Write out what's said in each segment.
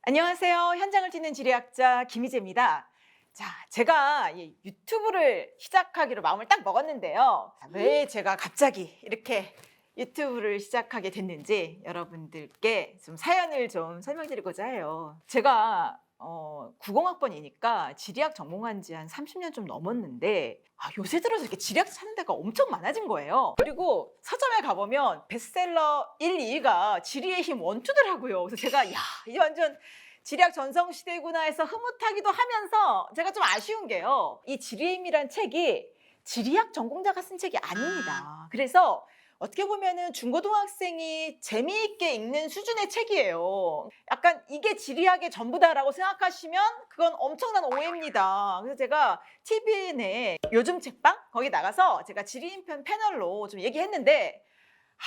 안녕하세요. 현장을 찍는 지리학자 김희재입니다. 자, 제가 이 유튜브를 시작하기로 마음을 딱 먹었는데요. 왜 제가 갑자기 이렇게 유튜브를 시작하게 됐는지 여러분들께 좀 사연을 좀 설명드리고자 해요. 제가 90학번이니까 지리학 전공한 지 한 30년 좀 넘었는데 요새 들어서 이렇게 지리학 찾는 데가 엄청 많아진 거예요. 그리고 서점에 가보면 베스트셀러 1, 2위가 지리의 힘 1, 2더라고요. 그래서 제가 이게 완전 지리학 전성시대구나 해서 흐뭇하기도 하면서 제가 좀 아쉬운 게요. 이 지리의 힘이란 책이 지리학 전공자가 쓴 책이 아닙니다. 그래서 어떻게 보면은 중고등학생이 재미있게 읽는 수준의 책이에요. 약간 이게 지리학의 전부다라고 생각하시면 그건 엄청난 오해입니다. 그래서 제가 TVN의 요즘 책방 거기 나가서 제가 지리인편 패널로 좀 얘기했는데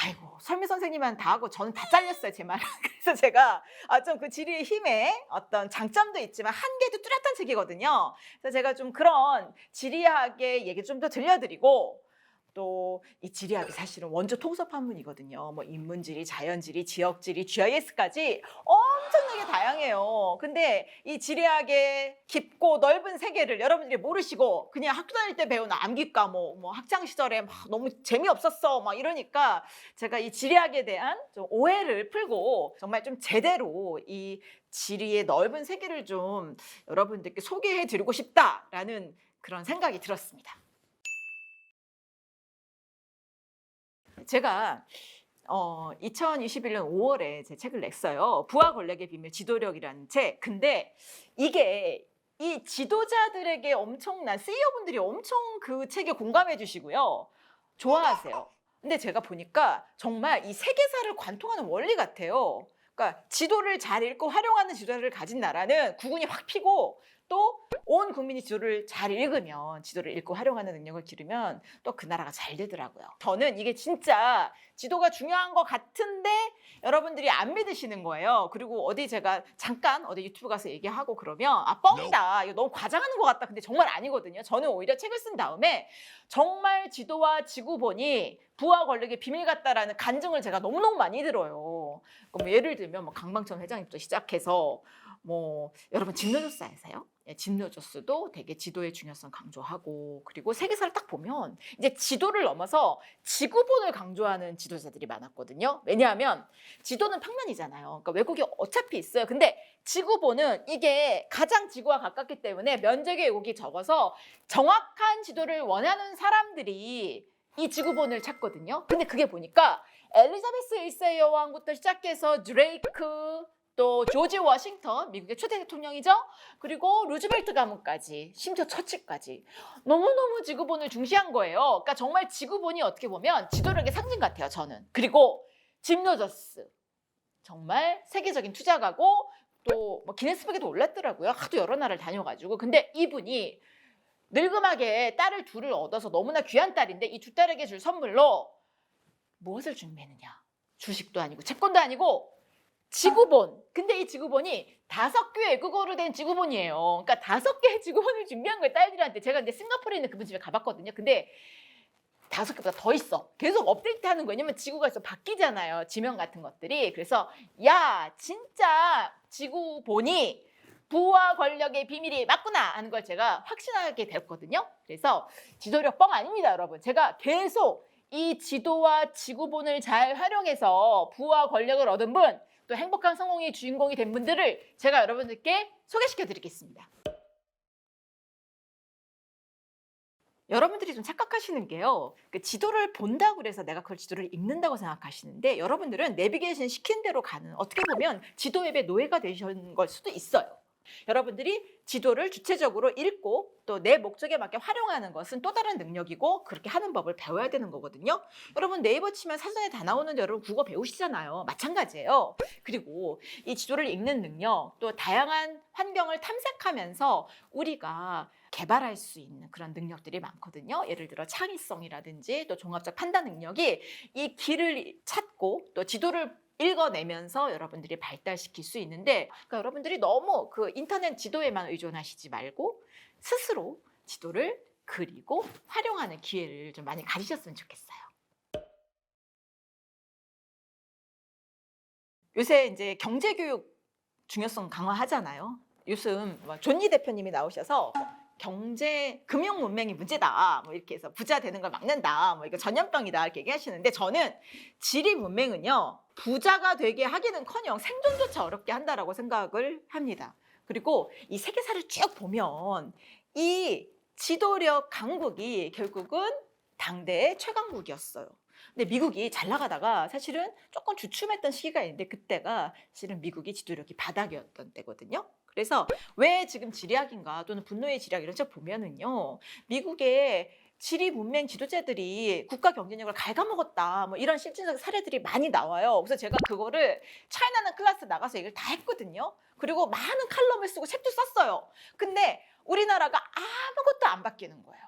아이고 설미 선생님은 다 하고 저는 다 잘렸어요 제 말은. 그래서 제가 좀 그 지리의 힘에 어떤 장점도 있지만 한계도 뚜렷한 책이거든요. 그래서 제가 좀 그런 지리학의 얘기 좀 더 들려드리고 또 이 지리학이 사실은 원조 통섭 학문이거든요. 뭐 인문지리, 자연지리, 지역지리, GIS까지 엄청나게 다양해요. 근데 이 지리학의 깊고 넓은 세계를 여러분들이 모르시고 그냥 학교 다닐 때 배운 암기 과목, 뭐 학창 시절에 막 너무 재미없었어 막 이러니까 제가 이 지리학에 대한 좀 오해를 풀고 정말 좀 제대로 이 지리의 넓은 세계를 좀 여러분들께 소개해 드리고 싶다라는 그런 생각이 들었습니다. 제가 2021년 5월에 제 책을 냈어요. 부와 권력의 비밀 지도력이라는 책. 근데 이게 이 지도자들에게 엄청난 CEO분들이 엄청 그 책에 공감해 주시고요. 좋아하세요. 근데 제가 보니까 정말 이 세계사를 관통하는 원리 같아요. 그러니까 지도를 잘 읽고 활용하는 지도자를 가진 나라는 국운이 확 피고 또 온 국민이 지도를 잘 읽으면 지도를 읽고 활용하는 능력을 기르면 또 그 나라가 잘 되더라고요. 저는 이게 진짜 지도가 중요한 것 같은데 여러분들이 안 믿으시는 거예요. 그리고 어디 제가 잠깐 어디 유튜브 가서 얘기하고 그러면 뻥이다. 이거 너무 과장하는 것 같다. 근데 정말 아니거든요. 저는 오히려 책을 쓴 다음에 정말 지도와 지구본이 부와 권력의 비밀 같다라는 간증을 제가 너무너무 많이 들어요. 그럼 예를 들면 뭐 강방천 회장님부터 시작해서 뭐 여러분 진노조스 아세요? 예, 진노조스도 되게 지도의 중요성 강조하고 그리고 세계사를 딱 보면 이제 지도를 넘어서 지구본을 강조하는 지도자들이 많았거든요. 왜냐하면 지도는 평면이잖아요. 그러니까 왜곡이 어차피 있어요. 근데 지구본은 이게 가장 지구와 가깝기 때문에 면적의 왜곡이 적어서 정확한 지도를 원하는 사람들이 이 지구본을 찾거든요. 근데 그게 보니까 엘리자베스 1세 여왕부터 시작해서 드레이크 또 조지 워싱턴 미국의 초대 대통령이죠. 그리고 루즈벨트 가문까지 심지어 처치까지 너무너무 지구본을 중시한 거예요. 그러니까 정말 지구본이 어떻게 보면 지도력의 상징 같아요. 저는. 그리고 짐 로저스 정말 세계적인 투자가고 또 뭐 기네스북에도 올랐더라고요. 하도 여러 나라를 다녀가지고. 근데 이분이 늙음하게 딸을 둘을 얻어서 너무나 귀한 딸인데 이 두 딸에게 줄 선물로 무엇을 준비했느냐. 주식도 아니고 채권도 아니고 지구본. 근데 이 지구본이 5개 외국어로 된 지구본이에요. 그러니까 5개의 지구본을 준비한 거예요. 딸들한테. 제가 근데 싱가포르에 있는 그분 집에 가봤거든요. 근데 5개보다 더 있어. 계속 업데이트하는 거예요. 왜냐면 지구가 있어 바뀌잖아요. 지명 같은 것들이. 그래서 야 진짜 지구본이 부와 권력의 비밀이 맞구나 하는 걸 제가 확신하게 되었거든요. 그래서 지도력 뻥 아닙니다, 여러분. 제가 계속 이 지도와 지구본을 잘 활용해서 부와 권력을 얻은 분, 또 행복한 성공의 주인공이 된 분들을 제가 여러분들께 소개시켜 드리겠습니다. 여러분들이 좀 착각하시는 게요. 그 지도를 본다고 그래서 내가 그걸 지도를 읽는다고 생각하시는데 여러분들은 내비게이션 시킨 대로 가는 어떻게 보면 지도 앱의 노예가 되신 걸 수도 있어요. 여러분들이 지도를 주체적으로 읽고 또 내 목적에 맞게 활용하는 것은 또 다른 능력이고 그렇게 하는 법을 배워야 되는 거거든요. 여러분 네이버 치면 사전에 다 나오는데 여러분 국어 배우시잖아요. 마찬가지예요. 그리고 이 지도를 읽는 능력 또 다양한 환경을 탐색하면서 우리가 개발할 수 있는 그런 능력들이 많거든요. 예를 들어 창의성이라든지 또 종합적 판단 능력이 이 길을 찾고 또 지도를 읽어내면서 여러분들이 발달시킬 수 있는데 그러니까 여러분들이 너무 그 인터넷 지도에만 의존하시지 말고 스스로 지도를 그리고 활용하는 기회를 좀 많이 가지셨으면 좋겠어요. 요새 이제 경제교육 중요성 강화하잖아요. 요즘 존리 대표님이 나오셔서 경제 금융 문맹이 문제다 뭐 이렇게 해서 부자 되는 걸 막는다 뭐 이거 전염병이다 이렇게 얘기하시는데 저는 지리 문맹은요 부자가 되게 하기는커녕 생존조차 어렵게 한다라고 생각을 합니다. 그리고 이 세계사를 쭉 보면 이 지도력 강국이 결국은 당대의 최강국이었어요. 근데 미국이 잘 나가다가 사실은 조금 주춤했던 시기가 있는데 그때가 사실은 미국이 지도력이 바닥이었던 때거든요. 그래서 왜 지금 지리학인가 또는 분노의 지리학 이런 책 보면은요. 미국의 지리 문맹 지도자들이 국가 경쟁력을 갉아먹었다. 뭐 이런 실질적 사례들이 많이 나와요. 그래서 제가 그거를 차이나는 클래스 나가서 얘기를 다 했거든요. 그리고 많은 칼럼을 쓰고 책도 썼어요. 근데 우리나라가 아무것도 안 바뀌는 거예요.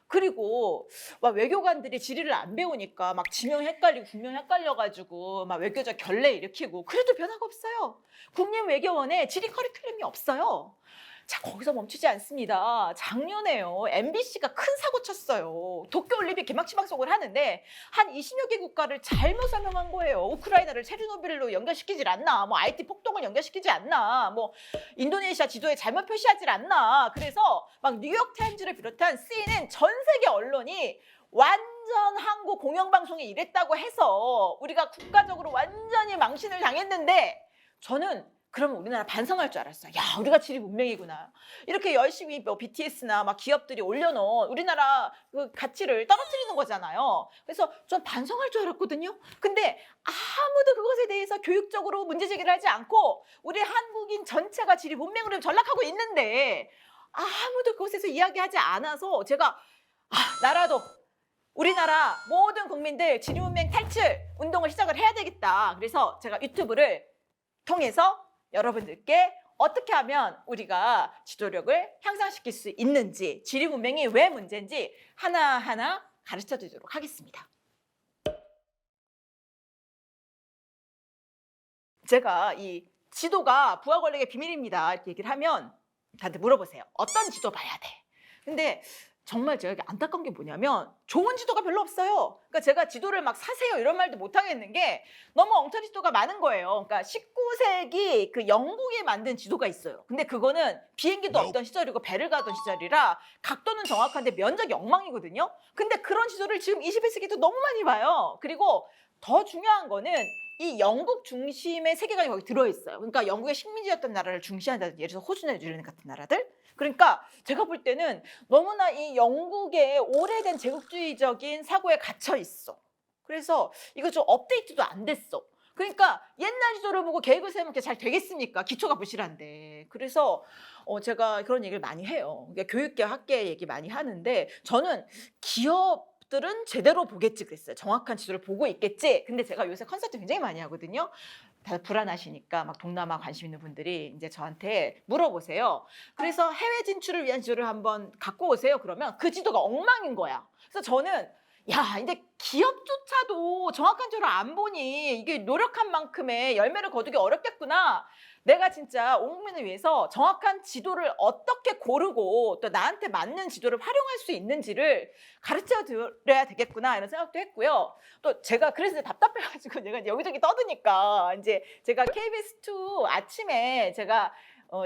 그리고 막 외교관들이 지리를 안 배우니까 막 지명 헷갈리고 국명 헷갈려가지고 막 외교적 결례 일으키고 그래도 변화가 없어요. 국립외교원에 지리 커리큘럼이 없어요. 자, 거기서 멈추지 않습니다. 작년에요. MBC가 큰 사고 쳤어요. 도쿄올림픽 개막식 방송을 하는데 한 20여 개 국가를 잘못 설명한 거예요. 우크라이나를 체르노빌로 연결시키질 않나, 뭐 IT 폭동을 연결시키지 않나, 뭐 인도네시아 지도에 잘못 표시하질 않나. 그래서 막 뉴욕타임즈를 비롯한 CNN 전 세계 언론이 완전 한국 공영방송에 이랬다고 해서 우리가 국가적으로 완전히 망신을 당했는데 저는 그러면 우리나라 반성할 줄 알았어요. 야, 우리가 지리 문명이구나. 이렇게 열심히 뭐 BTS나 막 기업들이 올려놓은 우리나라 그 가치를 떨어뜨리는 거잖아요. 그래서 좀 반성할 줄 알았거든요. 근데 아무도 그것에 대해서 교육적으로 문제 제기를 하지 않고 우리 한국인 전체가 지리 문명으로 전락하고 있는데 아무도 그것에서 이야기하지 않아서 제가 나라도 우리나라 모든 국민들 지리 문명 탈출 운동을 시작을 해야 되겠다. 그래서 제가 유튜브를 통해서 여러분들께 어떻게 하면 우리가 지도력을 향상시킬 수 있는지, 지리 문맹이 왜 문제인지 하나하나 가르쳐 드리도록 하겠습니다. 제가 이 지도가 부하 권력의 비밀입니다 이렇게 얘기를 하면 다들 물어보세요. 어떤 지도 봐야 돼? 근데 정말 제가 안타까운 게 뭐냐면 좋은 지도가 별로 없어요. 그러니까 제가 지도를 막 사세요 이런 말도 못 하겠는 게 너무 엉터리 지도가 많은 거예요. 그러니까 19세기 그 영국에 만든 지도가 있어요. 근데 그거는 비행기도 없던 시절이고 배를 가던 시절이라 각도는 정확한데 면적이 엉망이거든요. 근데 그런 지도를 지금 21세기도 너무 많이 봐요. 그리고 더 중요한 거는 이 영국 중심의 세계관이 거기 들어있어요. 그러니까 영국의 식민지였던 나라를 중시한다든지 예를 들어서 호주나 뉴질랜드 같은 나라들. 그러니까 제가 볼 때는 너무나 이 영국의 오래된 제국주의적인 사고에 갇혀 있어. 그래서 이거 좀 업데이트도 안 됐어. 그러니까 옛날 지도를 보고 계획을 세우면 그게 잘 되겠습니까? 기초가 부실한데. 그래서 제가 그런 얘기를 많이 해요. 그러니까 교육계, 학계 얘기 많이 하는데 저는 기업들은 제대로 보겠지 그랬어요. 정확한 지도를 보고 있겠지. 근데 제가 요새 컨설팅 굉장히 많이 하거든요. 다들 불안하시니까 막 동남아 관심 있는 분들이 이제 저한테 물어보세요. 그래서 해외 진출을 위한 지도를 한번 갖고 오세요. 그러면 그 지도가 엉망인 거야. 그래서 저는 야, 근데 기업조차도 정확한 지도를 안 보니 이게 노력한 만큼의 열매를 거두기 어렵겠구나. 내가 진짜 온 국민을 위해서 정확한 지도를 어떻게 고르고 또 나한테 맞는 지도를 활용할 수 있는지를 가르쳐 드려야 되겠구나 이런 생각도 했고요. 또 제가 그래서 답답해가지고 내가 여기저기 떠드니까 이제 제가 KBS2 아침에 제가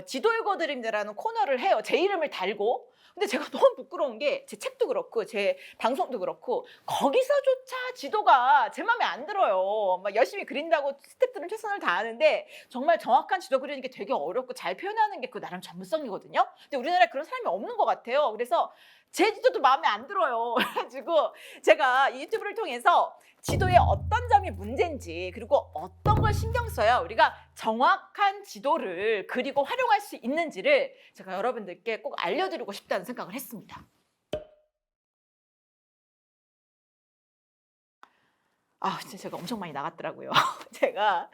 지도 읽어드립니다라는 코너를 해요. 제 이름을 달고. 근데 제가 너무 부끄러운 게 제 책도 그렇고 제 방송도 그렇고 거기서조차 지도가 제 마음에 안 들어요. 막 열심히 그린다고 스태프들은 최선을 다하는데 정말 정확한 지도 그리는 게 되게 어렵고 잘 표현하는 게 그 나름 전문성이거든요. 근데 우리나라에 그런 사람이 없는 것 같아요. 그래서 제 지도도 마음에 안 들어요. 그래가지고 제가 이 유튜브를 통해서 지도의 어떤 점이 문제인지 그리고 어떤 걸 신경 써야 우리가 정확한 지도를 그리고 활용할 수 있는지를 제가 여러분들께 꼭 알려드리고 싶다는 생각을 했습니다. 진짜 제가 엄청 많이 나갔더라고요. 제가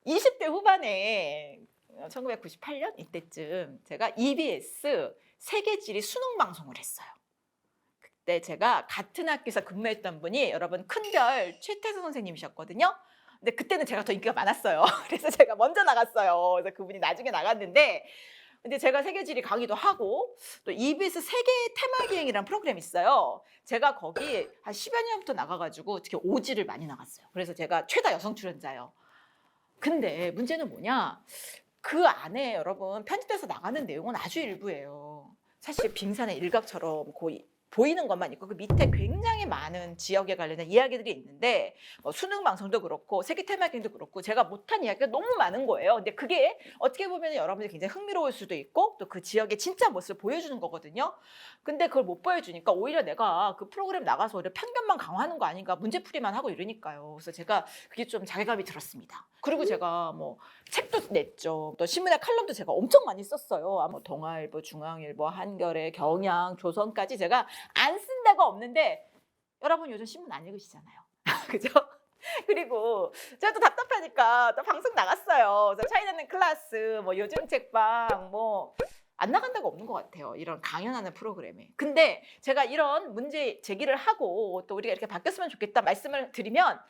20대 후반에 1998년 이때쯤 제가 EBS 세계지리 수능 방송을 했어요. 그때 제가 같은 학교에서 근무했던 분이 여러분 큰별 최태수 선생님이셨거든요. 근데 그때는 제가 더 인기가 많았어요. 그래서 제가 먼저 나갔어요. 그래서 그분이 나중에 나갔는데 근데 제가 세계지리 강의도 하고 또 EBS 세계 테마기행이라는 프로그램이 있어요. 제가 거기 한 10여 년부터 나가가지고 특히 오지를 많이 나갔어요. 그래서 제가 최다 여성 출연자예요. 근데 문제는 뭐냐? 그 안에 여러분 편집돼서 나가는 내용은 아주 일부예요. 사실 빙산의 일각처럼 거의 보이는 것만 있고 그 밑에 굉장히 많은 지역에 관련된 이야기들이 있는데 수능 방송도 그렇고 세계 테마기도 그렇고 제가 못한 이야기가 너무 많은 거예요. 근데 그게 어떻게 보면 여러분들이 굉장히 흥미로울 수도 있고 또 그 지역의 진짜 모습을 보여주는 거거든요. 근데 그걸 못 보여주니까 오히려 내가 그 프로그램 나가서 오히려 편견만 강화하는 거 아닌가 문제풀이만 하고 이러니까요. 그래서 제가 그게 좀 자괴감이 들었습니다. 그리고 제가 뭐 책도 냈죠. 또 신문에 칼럼도 제가 엄청 많이 썼어요. 뭐 동아일보, 중앙일보, 한겨레, 경향, 조선까지 제가 안 쓴 데가 없는데 여러분 요즘 신문 안 읽으시잖아요. 그죠? 그리고 제가 또 답답하니까 또 방송 나갔어요. 그래서 차이나는 클래스, 뭐 요즘 책방, 뭐 안 나간 데가 없는 것 같아요. 이런 강연하는 프로그램에. 근데 제가 이런 문제 제기를 하고 또 우리가 이렇게 바뀌었으면 좋겠다 말씀을 드리면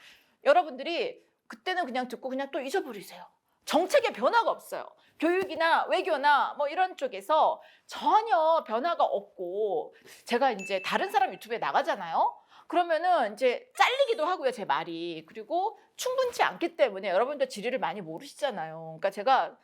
여러분들이 그때는 그냥 듣고 그냥 또 잊어버리세요. 정책에 변화가 없어요. 교육이나 외교나 뭐 이런 쪽에서 전혀 변화가 없고 제가 이제 다른 사람 유튜브에 나가잖아요. 그러면은 이제 잘리기도 하고요, 제 말이. 그리고 충분치 않기 때문에 여러분들 지리를 많이 모르시잖아요. 그러니까 제가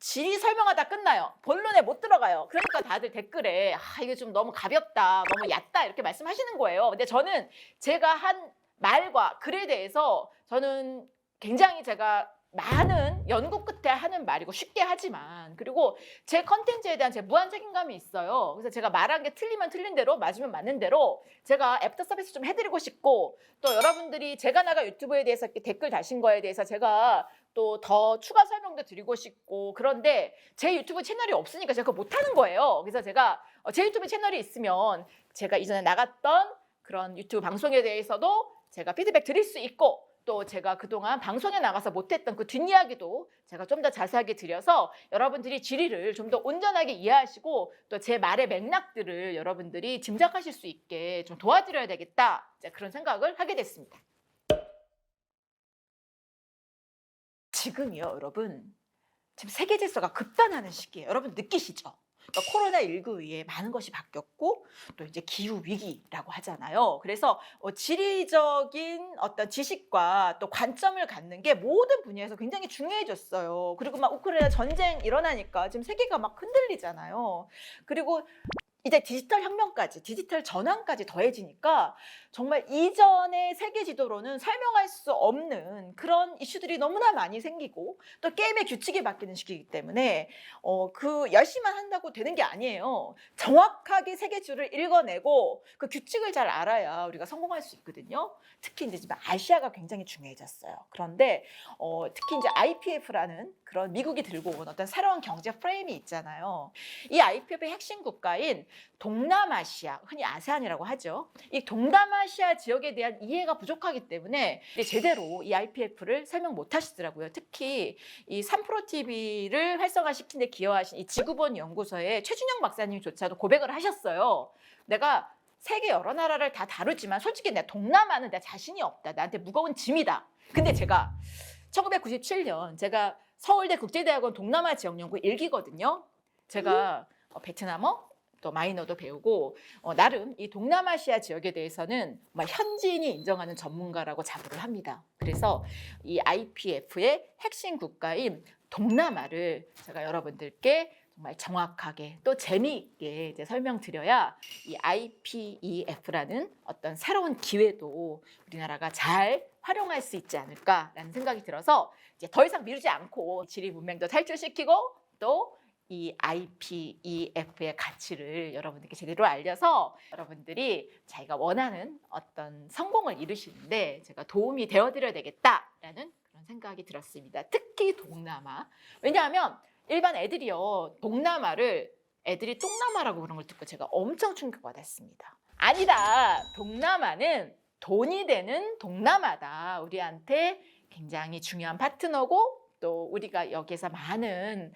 지리 설명하다 끝나요. 본론에 못 들어가요. 그러니까 다들 댓글에 이게 좀 너무 가볍다, 너무 얕다 이렇게 말씀하시는 거예요. 근데 저는 제가 한 말과 글에 대해서 저는 굉장히 제가 많은 연구 끝에 하는 말이고 쉽게 하지만 그리고 제 컨텐츠에 대한 제 무한 책임감이 있어요. 그래서 제가 말한 게 틀리면 틀린 대로 맞으면 맞는 대로 제가 애프터 서비스 좀 해드리고 싶고 또 여러분들이 제가 나가 유튜브에 대해서 이렇게 댓글 다신 거에 대해서 제가 또 더 추가 설명도 드리고 싶고 그런데 제 유튜브 채널이 없으니까 제가 그거 못하는 거예요. 그래서 제가 제 유튜브 채널이 있으면 제가 이전에 나갔던 그런 유튜브 방송에 대해서도 제가 피드백 드릴 수 있고 또 제가 그동안 방송에 나가서 못했던 그 뒷이야기도 제가 좀 더 자세하게 드려서 여러분들이 지리를 좀 더 온전하게 이해하시고 또 제 말의 맥락들을 여러분들이 짐작하실 수 있게 좀 도와드려야 되겠다 그런 생각을 하게 됐습니다. 지금이요, 여러분. 지금 세계 질서가 급변하는 시기예요. 여러분 느끼시죠? 그러니까 코로나19 이후에 많은 것이 바뀌었고 또 이제 기후 위기라고 하잖아요. 그래서 지리적인 어떤 지식과 또 관점을 갖는 게 모든 분야에서 굉장히 중요해졌어요. 그리고 막 우크라이나 전쟁 일어나니까 지금 세계가 막 흔들리잖아요. 그리고 이제 디지털 혁명까지, 디지털 전환까지 더해지니까 정말 이전의 세계 지도로는 설명할 수 없는 그런 이슈들이 너무나 많이 생기고 또 게임의 규칙이 바뀌는 시기이기 때문에 그 열심히만 한다고 되는 게 아니에요. 정확하게 세계 지도를 읽어내고 그 규칙을 잘 알아야 우리가 성공할 수 있거든요. 특히 이제 지금 아시아가 굉장히 중요해졌어요. 그런데 특히 이제 IPF라는 그런 미국이 들고 온 어떤 새로운 경제 프레임이 있잖아요. 이 IPF의 핵심 국가인 동남아시아, 흔히 아세안이라고 하죠. 이 동남아시아 지역에 대한 이해가 부족하기 때문에 제대로 이 IPF를 설명 못 하시더라고요. 특히 이 3프로TV를 활성화시킨 데 기여하신 이 지구본 연구소의 최준영 박사님조차도 고백을 하셨어요. 내가 세계 여러 나라를 다 다루지만 솔직히 내가 동남아는 내가 자신이 없다. 나한테 무거운 짐이다. 근데 제가 1997년 제가 서울대 국제대학원 동남아 지역연구 1기거든요. 제가 베트남어 또 마이너도 배우고 나름 이 동남아시아 지역에 대해서는 현지인이 인정하는 전문가라고 자부를 합니다. 그래서 이 IPF의 핵심 국가인 동남아를 제가 여러분들께 정말 정확하게 또 재미있게 이제 설명드려야 이 IPEF라는 어떤 새로운 기회도 우리나라가 잘 활용할 수 있지 않을까라는 생각이 들어서 이제 더 이상 미루지 않고 지리 문명도 탈출시키고 또 이 IPEF의 가치를 여러분들께 제대로 알려서 여러분들이 자기가 원하는 어떤 성공을 이루시는데 제가 도움이 되어드려야 되겠다라는 그런 생각이 들었습니다. 특히 동남아. 왜냐하면 일반 애들이요. 동남아를 애들이 똥남아라고 그런 걸 듣고 제가 엄청 충격받았습니다. 아니다. 동남아는 돈이 되는 동남아다. 우리한테 굉장히 중요한 파트너고 또 우리가 여기에서 많은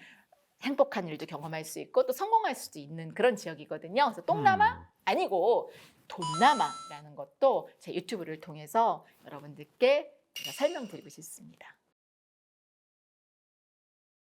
행복한 일도 경험할 수 있고 또 성공할 수도 있는 그런 지역이거든요. 그래서 똥남아 아니고 돈남아라는 것도 제 유튜브를 통해서 여러분들께 제가 설명드리고 싶습니다.